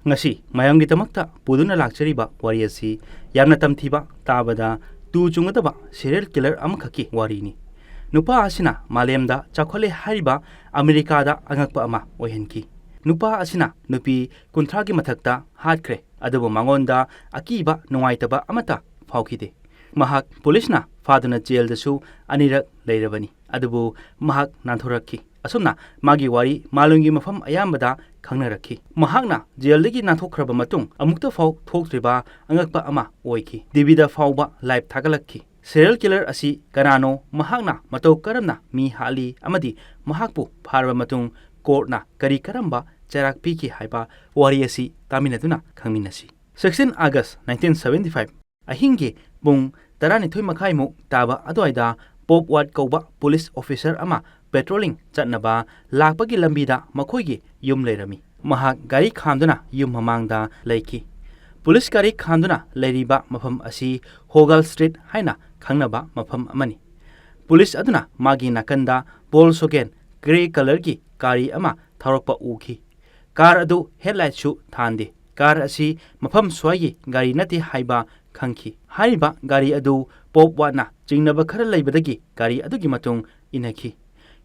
Ngasi mayamgidamakta puduna lakchariba wari asi yamna tamthiba tabada tu chungadaba serial killer amakhaki warini. Nupa asina malemda chakhole hariba Amerikada angakpa ama ohenki. Nupa asina nupi kuntragi mathakta hatkre adubu mangonda akiba nungaitaba amata phawkhide. Mahak polisna faduna jail dasu anirak leirabani adubu mahak nanthorakki. Asumna magi wari malungi mafam ayambada khangnarakhi. Mahakna jaildagi nanthokhraba matung amukta faw thoktriba angakpa ama oiki. Dibida fawba live thagalakki. Serial killer asi kanano mahakna matau karamna mi hali amadi mahakpu pharba matung courtna kari karamba charak piki haiba wari asi taminaduna khangminasi. 16 August 1975 ahingi bung tarani thui makhai mu taba adwaida pop ward kauba police officer ama patrolling chatnaba lakpagi lambida makhoigi yum leirami. Mahak gari khamduna yum mamangda leiki. Police gari khamduna leiriba mafam asi Hogal Street haina khangnaba mafam amani. Police aduna magi nakanda Volkswagen grey color ki kari ama tharokpa uki. Car adu headlight shu thande. Car asi mafam swagi gari nati haiba khangki. Hariba gari adu pop wana jingnaba khara leibadagi gari adugi matung inaki.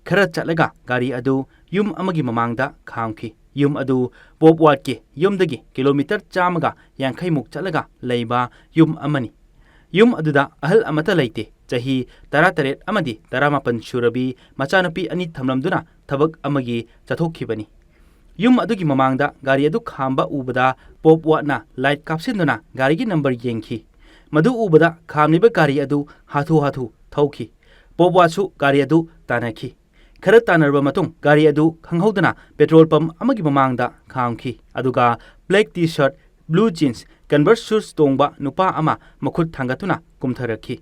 Khara chatlaga gari adu yum amagi mamangda khamki. Yum adu pop wat ki yumdagi kilometer chamaga yankhaimuk chatlaga leiba yum amani. Yum aduda ahal amata leite chahi 18 amadi 18 shurabi machanupi ani thamlamduna thabak amagi chathokhibani. Yum adugi mamangda gari adu khamba ubada pop watna light kapsinduna gari gi number yengki. Madu ubada khamniba gari adu hathu thauki. Pop watsu gari adu tanaki. Khara tanarba matung gari adu khanghodana petrol pump amagi mamangda khamki. Aduga black t-shirt, blue jeans, Converse shoes tongba nupa ama makhut thangatuna kumtharakhi.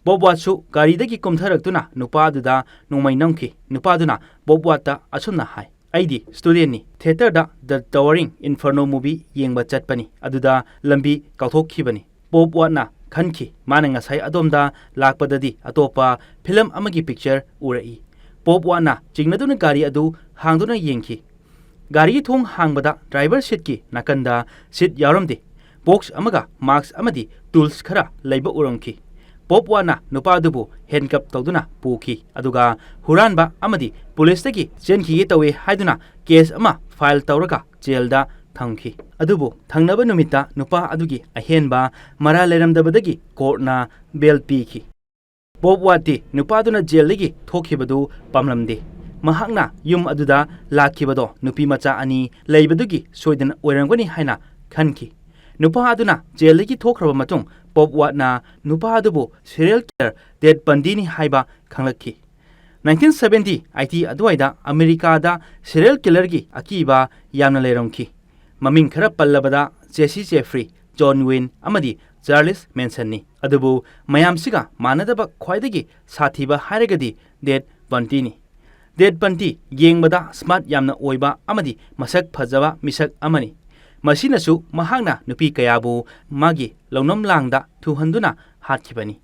Bobwatsu garidagi kumtharakuna nupa aduda nongmai namki. Nupa aduna bobwata asumna hai. Aidi student ni theater da The Towering Inferno movie yengba chatpani. Aduda lambi kauthokkhibani. Bobwatna khanki mana ngasai adomda lakpadadi atopa film amagi picture urai. Bobwatna jingnaduna gari adu hangduna yengki. Gari thong hangbada driver seat ki nakanda seat yaramde. Box amaga marks amadi tools khara leiba urangki. Pop wana nupa dubu handcuff tawduna puki. Aduga huranba amadi police tagi chenki tawe haiduna case ama file tawraga jailda thamki. Adubu thangnaba numita nupa adugi ahenba mara leramdabadagi courtna bail piki. Pop wati nupa duna jailigi thokhibadu pamlamde. Mahakna yum aduda lakhibado nupi macha ani leibadugi soidan oirangani haina khanki. Nupa aduna jailigi thokhraba matung pop watna nupa adubu serial killer dead bundy ni haiba khanglakhi. 1970 IT adwaida America da serial killer gi Akiba yamna leirongki. Maming khara pallabada Jesse Jeffrey, John Wayne amadi Charles Manson ni. Adubu mayamsiga manadaba khwaidagi sathiba hairagadi dead bundy ni. Dead bundy yengbada smart yamna oiba amadi masak phajaba misak amani. Masinasu mahakna nupi kayabu magi launam langda thuhanduna hatkibani.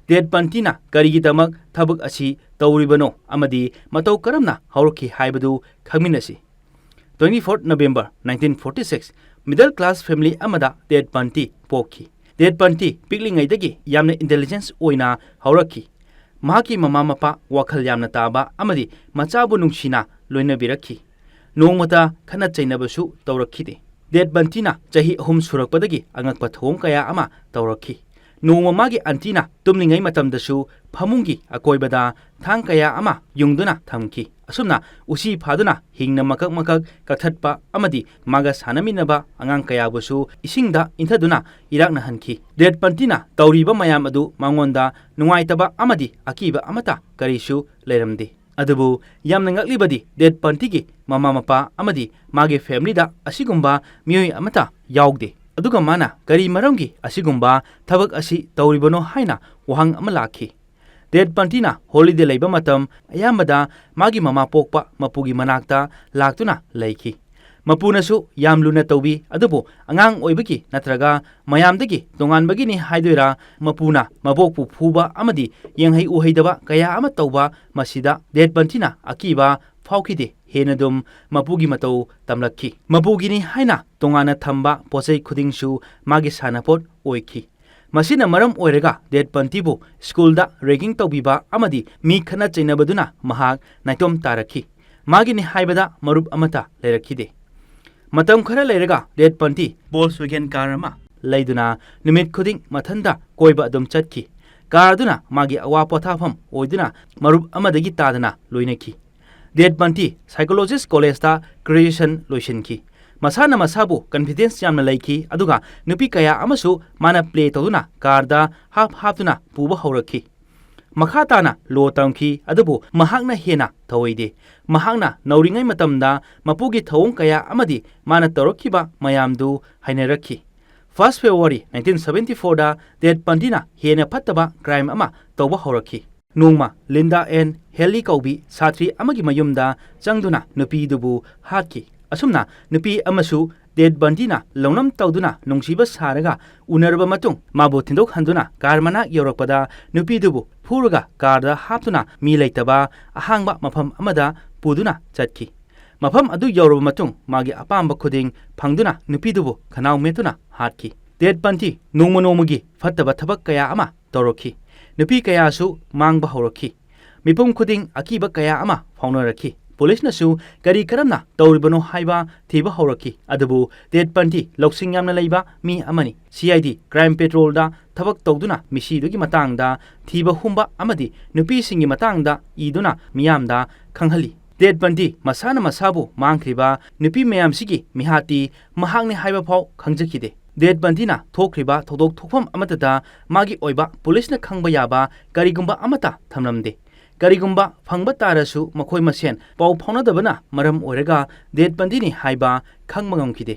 Dead bundy na karigidamak thabak asi tawribano amadi matau karamna haurki haibadu khangminasi. 24 November 1946 middle class family amada Dead bundy pokhi. Dead bundy piklingaidagi yamna intelligence oina hauraki. Mahaki mama mapa wakhal yamna taba amadi machabu nungsina loina birakhi. Nongmata khana chainabasu tawrakhide. Dead bundy na chahi ahum surakpadagi angakpa thong kaya ama tawrakhi. Nongma magi antina tumningai matamdasu phamungi akoibada thang kaya ama yungduna thamki. Asumna usi phaduna hingna makak kakhatpa amadi maga sanaminaba angang kaya busu isingda inthaduna irakna hanki. Dead bundy na tawriba mayam adu mangonda nungaitaba amadi akiba amata karisu leiramde. Adubu yamna ngaklibadi Dead bundy gi mama mapa amadi mage family da asigumba miyoi amata yaugde. Aduga mana kari maramgi asigumba thabak asi tawribano haina wahang amalaki. Dead bundy na holiday leiba matam ayambada magi mama pokpa mapugi manakta laktuna leiki. Mapunasu yamluna tawbi adubu angang oibaki natraga mayamdagi tonganbagi ni haidoira mapuna mabokpu phuba amadi yenghai uhaidaba kaya ama tawba masida Dead bundy na Akiba फाउखिदे हेनदुम मपुगी मतौ तमलखी मपुगिनी हाइना तोंगाना थंबा पोचै खुदिंगसु मागी सानापोट ओइखी मसिना मरम ओइरगा date पंटीबु स्कूलदा ragging तौबिबा अमदी मी खना चैनबदुना महाक नाइतोम तारखी मागिनी हाइबदा मरुप अमता लेरखिदे मतम खरा लेरगा date पंटी बोल्सवेगन कारमा लैदुना निमित खुदिंग मथंदा कोइबा अदुम चटकी कारदुना मागी अवा पोथाफम ओइदुना मरुप अमदगी तादना लोइनखी date पंटी psychologist कॉलेजदा graduation लोइसनखी मसाना मसाबु confidence यामना लैखी अदुगा नुपी कया अमसु माना प्ले तौदुना कारदा हाफ हाफतुना पुबा हौरखी मखाताना लो तमखी अदुबु महाकना हेना थवैदे महाकना नौरिङै मतमदा मपुगी थौं कया अमदी माना तौरखिबा मयामदु हाइनरखी 1 February 1974 दा डेट पंटीना हेना फत्तबा क्राइम अमा तौबा हौरखी नोंमा लिंडा एन हेली कौबी साथरी अमगी मयुमदा चंगदुना नुपीदुबु हातकी असुमना नुपी अमसु डेट बंटीना लौनम तौदुना नोंसीबा सारगा उनरबा मतुंग माबु थिंदोक हंदुना कार मना यौरकपदा नुपीदुबु फुरगा कारदा हापतुना मी लैतबा अहांगबा मफम अमदा पुदुना चटकी मफम अदु यौरबा मतुंग मागी अपांबा खुदिंग फंगदुना नुपीदुबु खनाव मेतुना हातकी डेट बंटी नोंमनोमगी फत्तबा थबक कया अमा तौरखी नुपी कयासु मांगबा हौरखी मिपुम खुदिंग अकीबा कया अमा फाउनरखी पुलिसनसु करी करमना तौरिबनो हाइबा थीबा हौरखी अदुबु डेट पंटी लौसिंग यामना लैबा मी अमनी CID क्राइम पेट्रोलदा थबक तौदुना मिसीदुगी मतांगदा थीबा हुंबा अमदी नुपीसिंगी मतांगदा ईदुना मियामदा खंगहली डेट पंटी मसाना मसाबु मांगख्रिबा नुपी मयामसिगी मिहाती महांगने हाइबा फाउ खंगजखिदे डेट पंटीना थोख्रिबा थौदोक थोकफम अमतदा मागी ओइबा पुलिसना खंगबा याबा करीगुंबा अमता थमलमदे करीगुंबा फंगबा तारसु मखोय मसेन पाउ फाउनदबना मरम ओइरगा डेट पंटीनी हाइबा खंगबा ngमखिदे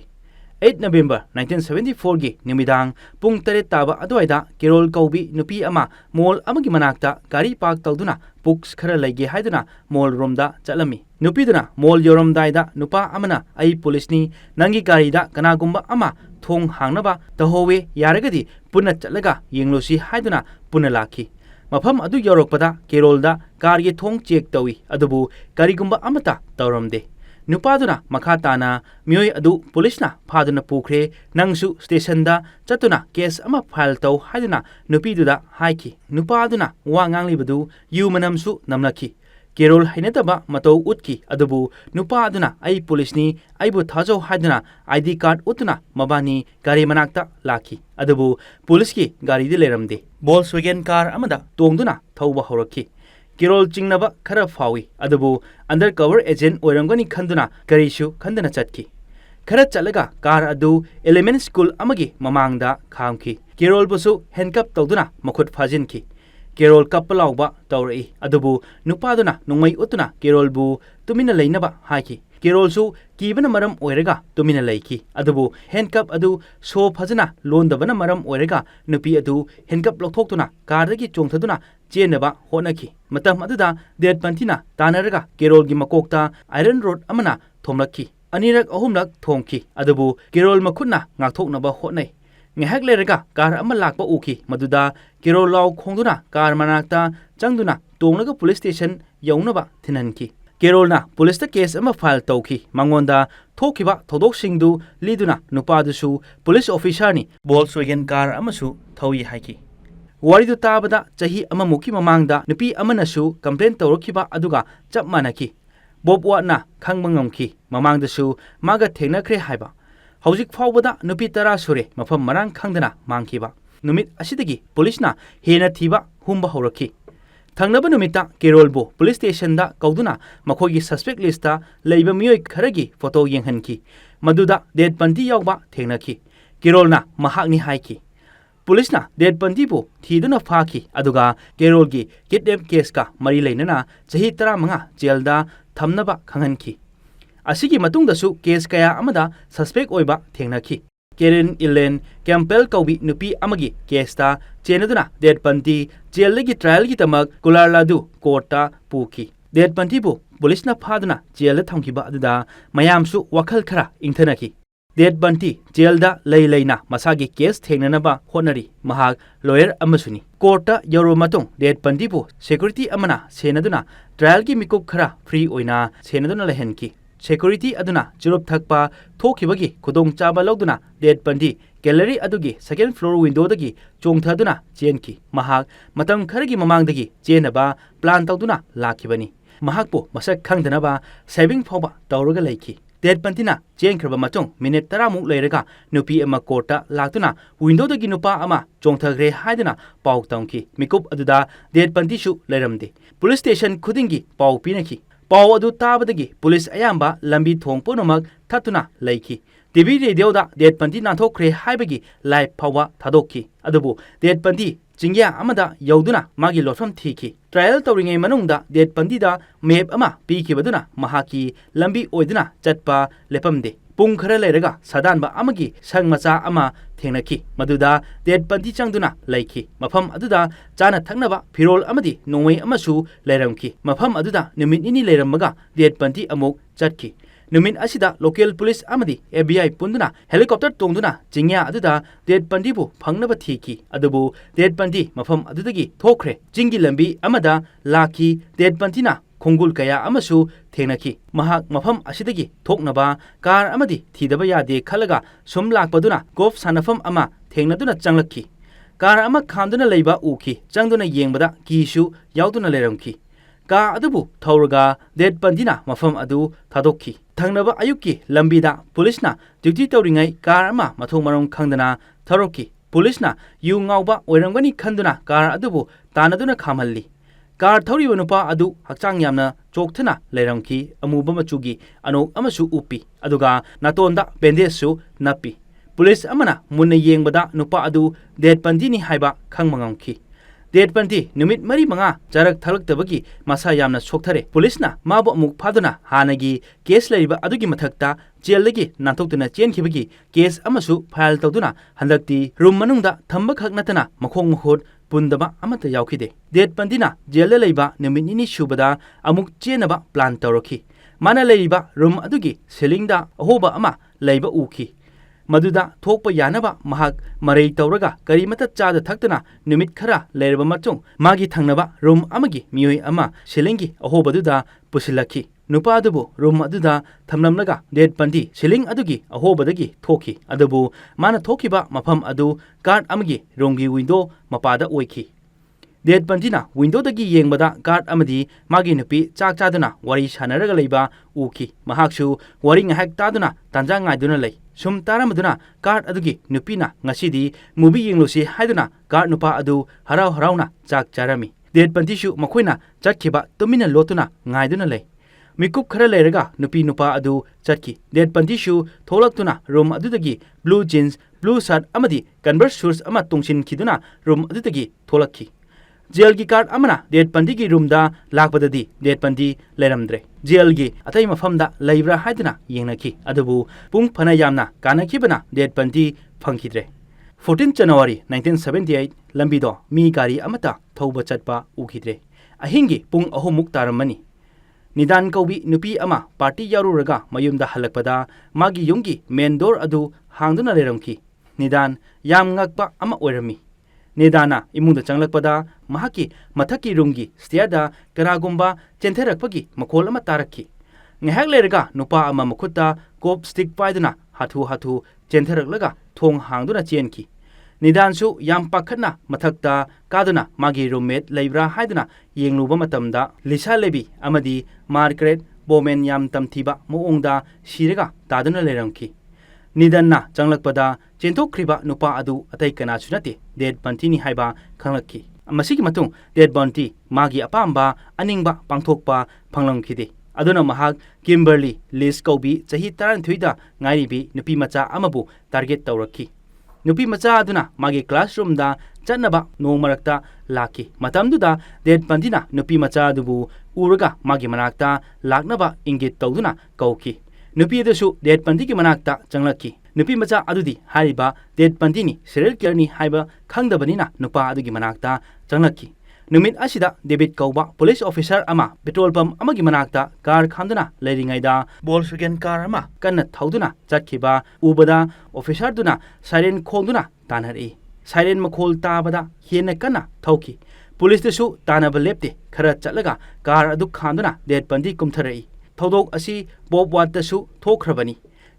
8 November 1974 गी निमिदांग पुंग 3 ताबा अदवाइदा केरोल कौबी नुपी अमा मोल अमगी मनाक्ता गाड़ी पार्क तौदुना पुक्स खरा लैगे हाइदुना मोल रोमदा चलमी नुपीदुना मोल योरमदाइदा नुपा अमना आई पुलिसनी नंगी गाड़ीदा कनागुंबा अमा थोंग हांगनबा तहोवे यारगदी पुन्ना चलगा येंगलोसी हाइदुना पुन्ना लाखी मफम अदु यौरकपदा केरोलदा कारगे थोंग चेक तौई अदुबु करीगुंबा अमता तौरमदे नुपादुना मखाताना मियोय अदु पुलिसना फादुना पुखरे नंगसु स्टेशनदा चतुना केस अमा फाइल तौ हाइदुना नुपीदुदा हाइखी नुपादुना वा nganglibadu यु मनमसु नमलखी केरोल हाइनतबा मतौ उतकी अदुबु नुपादुना आई पुलिसनी आइबु थाजौ हाइदुना ID कार्ड उतुना मबानी गाड़ी मनाक्ता लाखी अदुबु पुलिसकी गाड़ीदि लेरमदे बोल्सवेगन कार अमदा तोंगदुना थौबा हौरखी केरोल चिंगनबा खरा फावी अदुबु अंडर कवर एजेंट ओइरंगनी खंदुना करीसु खंदना चटकी खरा चलगा कार अदु एलिमेंट स्कूल अमगी ममांगदा खामखी केरोल बुसु हैंडकप तौदुना मखुद फाजिनखी केरोल कपलाउबा तौरई अदुबु नुपादुना नुंगमै उतुना केरोल बु तुमिना लैनबा हाइखी केरोलसु कीबना मरम ओइरगा तुमिना लैखी अदुबु हैंडकप अदु सो फजना लोंदबना मरम ओइरगा नुपी अदु हैंडकप लौथोक्तुना कारदगी चोंथदुना चेनबा होनखी मतम अदुदा डेट पंटीना तानरगा केरोलगी मकोक्ता आयरन रोड अमना थोमलखी अनिरक अहुमलक थोंखी अदुबु केरोल मखुना ngathoknaba hotnai ngehak lerega car अमा लाकबा उखी मदुदा केरोल लाउ खोंदुना कार मनाक्ता चंगदुना तोंगलगा पुलिस स्टेशन यौनबा थिननखी केरोलना पुलिस केस अमा फाइल तौखी मंगोंदा थोखिबा थौदोकसिंगदु लीदुना नुपादुसु पुलिस ऑफिसरनी बोल्सवेगन कार अमसु थौई हाइकी वारिदु ताबदा चही अमा मुकी ममांगदा नुपी अमनसु कंप्लेन तौरखिबा अदुगा चप मानखी बोबवाना खंगबा ngमखी ममांगदसु मागा थेंगनख्रे हाइबा हौजिक फावबदा नुपी 10 सुरे मफम मरांग खंगदना मांगखिबा नुमित असिदगी पुलिसना हेना थीबा हुंबा हौरखी थंगनबा नुमिता केरोलबो police स्टेशनदा कौदुना मखोगी suspect लिस्टा लैबा मियोय खरगी photo येंगहनखी मदुदा date पंटी यावबा थेंगनखी केरोलना महाकनी हाइखी पुलिसना date पंटीबो थीदुना फाखी अदुगा केरोलगी kidnap केसका मरी लैनना चही 15 जेलदा थमनबा खंगहनखी असिगी मतुंगदसु केस कया अमदा सस्पेक्ट ओइबा थेंगनखी केरिन इलेन कैंपेल कौबी नुपी अमगी केसता चेनदुना डेट पंटी जेलगी ट्रायल की तमक कुलारलादु कोर्टा पुकी डेट पंटीबु पुलिसना फादुना जेल थमखिबा अदुदा मयामसु वखल खरा इंथनखी Dead Bundy jailda leina masagi case thengnanaba honari mahak lawyer amasuni courta yoro matong Dead Bundy bu security amana senaduna trial gi mikup khara free oina senaduna lehenki security aduna jurup thakpa thokibagi khudong chaba loduna Dead Bundy gallery adugi second floor window dagi chongthaduna chenki mahak matam kharagi mamangdagi chenaba plan tawduna lakhibani mahakpo masak khangdanaba saving phoba tawraga leiki Dead Bundy na chen khraba matong minute 10 muk leiraga nupi ama courta laktuna window dagi nupa ama chongthagre haiduna paw tawki mikup aduda Dead Bundy shu leiramde police station khudingi paw pinaki paw adu tabadagi police ayamba lambi thong punomak thatuna leiki TV radio da Dead Bundy nathokre haibagi live phawa thadokki adubu Dead Bundy Jingya amada yauduna magi lofam thiki trial tawringai manungda Dead Bundy da map ama pikibaduna mahaki lambi oiduna chatpa lepamde pung khara leiraga sadanba amagi sangmacha ama thengnaki maduda Dead Bundy changduna laiki mafam aduda chana thaknaba phirol amadi nongwei amasu leiramki mafam aduda numit ini leirammaga Dead Bundy amuk chatki Numin asida local police amadi FBI punduna helicopter tongduna jingya aduda Dead Bundy bu phangnaba thiki adubu Dead Bundy mafam adudagi thokre jingi lambi amada laki Dead Bundy na khongul kaya amasu thengnaki mahak mafam asidagi thoknaba car amadi thidaba yade khalaga sum lakpaduna golf sanafam ama thengnaduna changlakki car ama khamduna leiba uki changduna yengbada kishu yauduna leramki ka adubu thauraga Dead Bundy na mafam adu thadokki Thangnaba ayuki lambida police na duty tawringai car ama mathong marong khangdana tharoki police na yu ngauba oirangani khanduna car adubu tanaduna khamhalli car thawri nupa adu hakchang yamna chokthana leiramki amuba machugi anok amasu upi aduga natonda bandage su napi police amana munna yengbada nupa adu Dead Bundy ni haiba khangmangamki Dead Bundy numit mari manga jarak thalaktabagi masa yamna sokthare police na mabu amuk phaduna hanagi case laiba adugi mathakta jail lagi nanthokduna chenkhibagi case amasu file tawduna handakti room manungda thamba khaknatana makhong mukhut pundaba amata yaukhide Dead Bundy na jail laiba numit ini shubada amuk chenaba plan tawraki mana laiba room adugi ceiling da ahoba ama laiba uki Maduda thokpa yanaba mahak marei tawraga karimata chada thaktana numit khara leirba machung magi thangnaba room amagi mioi ama silingi ahobaduda pusilaki nupa adubu room aduda thamnamnaga Dead Bundy siling adugi ahobadagi thoki adubu mana thokiba mafam adu guard amagi rongi window mapada oiki Dead Bundy na window dagi yengbada guard amadi magi nupi chak chaduna wari sanaraga leiba uki mahaksu wari ngahak taduna tanja ngaiduna lei Sum taramaduna guard adugi nupina ngasidi movie yenglosi haiduna guard nupa adu harau harauna chak charami Dead Bundy shu makoina chatkiba tumina lotuna ngaiduna lei mikup khara leiraga nupi nupa adu chatki Dead Bundy shu tholaktuna room adudagi blue jeans blue shirt amadi converse shoes ama tungsin khiduna room adudagi tholakki jail gi guard amana Dead Bundy gi room da lakpadadi Dead Bundy leiramdre jail gi atai mafamda leibra haiduna yengnaki adubu pung phana yamna kanakibana Dead Bundy phangkidre 14 January 1978 lambido mi gari amata thauba chatpa ukidre ahingi pung ahomuk taramani nidan kaubi nupi ama party yaruraga mayumda halakpada magi yungi main door adu hangduna leramki nidan yam ngakpa ama oirami Nedana imungda changlakpada mahaki mathaki roomgi stairda kanagumba chentherakpagi makhol ama tarakki ngahak lerga nupa ama makhutta kop stick paiduna hathu chentheraklaga thong hangduna chenki nidansu yam pakhatna mathakta kaduna magi roommate leibra haiduna yengluba matamda Lisa Lebi amadi Margaret Bowman yam tamthiba moongda siraga taduna leramki Nidanna changlakpada chenthokriba nupa adu atai kana sunati Dead Bundy ni haiba khanglakki masigi matung Dead Bundy magi apamba aningba pangthokpa phanglamkhide aduna mahak Kimberly Liz Kaubi chahi 33 da ngairibi nupi macha amabu target tawrakki nupi macha aduna magi classroom da chanaba nongmarakta laki matamduda Dead Bundy na nupi macha adubu uraga magi manakta laknaba ingit tawduna kauki nupi adusu Dead Bundy ki manakta changlaki nupi macha adudi hariba Dead Bundy ni serial killer ni haiba khangdabanina nupa adugi manakta changlaki नुमित असिदा David कौबा police officer अमा petrol pump अमगी मनाक्ता car खांदुना लेरिंगाइदा Volkswagen car अमा कन्ना थौदुना चटखिबा उबदा ऑफिसर दुना साइरेन खोंदुना तानहरई साइरेन मखोल ताबदा हेन कन्ना थौकी पुलिस दसु तानब लेप्ते खरा चलगा कार अदु खांदुना डेड बंदी कुमथरई थौदोक असि बोब वाट दसु थोखरबनी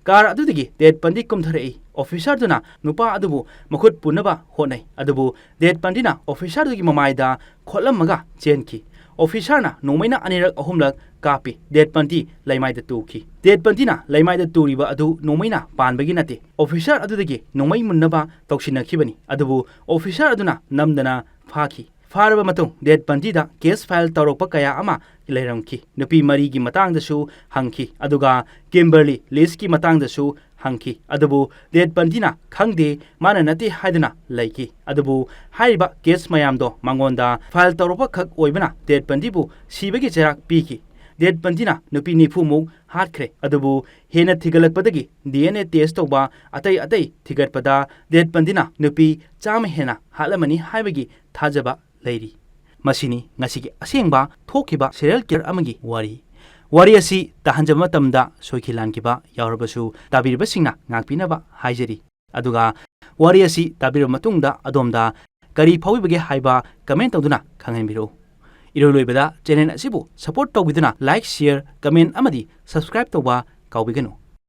कार अदुदगी डेड बंदी कुमथरई ऑफिसर दुना नुपा अदुबु मखुत पुनबा होनै अदुबु डेड बंदीना ऑफिसर दुगी ममाइदा खोलमगा चेनकी ऑफिसर ना नोमैना अनिरक अहुमलक कापी डेड बंदी लैमाइदा तुकी डेड बंदीना लैमाइदा तुरिबा अदु नोमैना पानबगी नते ऑफिसर अदुदगी नोमै मुन्नबा तौसिनखिबनी अदुबु ऑफिसर अदुना नमदना फाखी फारबा मतुंग डेड बंदीदा केस फाइल तौरप कया अमा लेरमखी नुपी मरीगी मतंगदसु हंखी अदुगा किम्बर्ली लिस्की मतंगदसु हंखी अदुबु डेड बंदीना खंगदे माना नते हाइदना लैकी अदुबु हाइबा केस मयामदो मंगोंदा फाइल तौरप खक ओइबना डेड बंदीबु सीबगी चराक पीकी डेड बंदीना नुपी निफुमुक हाटख्रे अदुबु हेना थिगलकपदगी DNA टेस्ट तौबा अतै अतै थिगतपदा डेड बंदीना नुपी चाम हेना हालमनी हाइबगी थाजबा लेरी मसिनी ngasi asengba thokiba serial killer amagi wari asi tahanjaba matamda soikhilankiba yaurabasu tabiribasingna ngakpinaba haijeri aduga wari asi tabirba matungda adomda kari phawibage haiba comment tawduna khanghenbiro iroloibada channel asibu support tawbiduna like share comment amadi subscribe tawba kawbiganu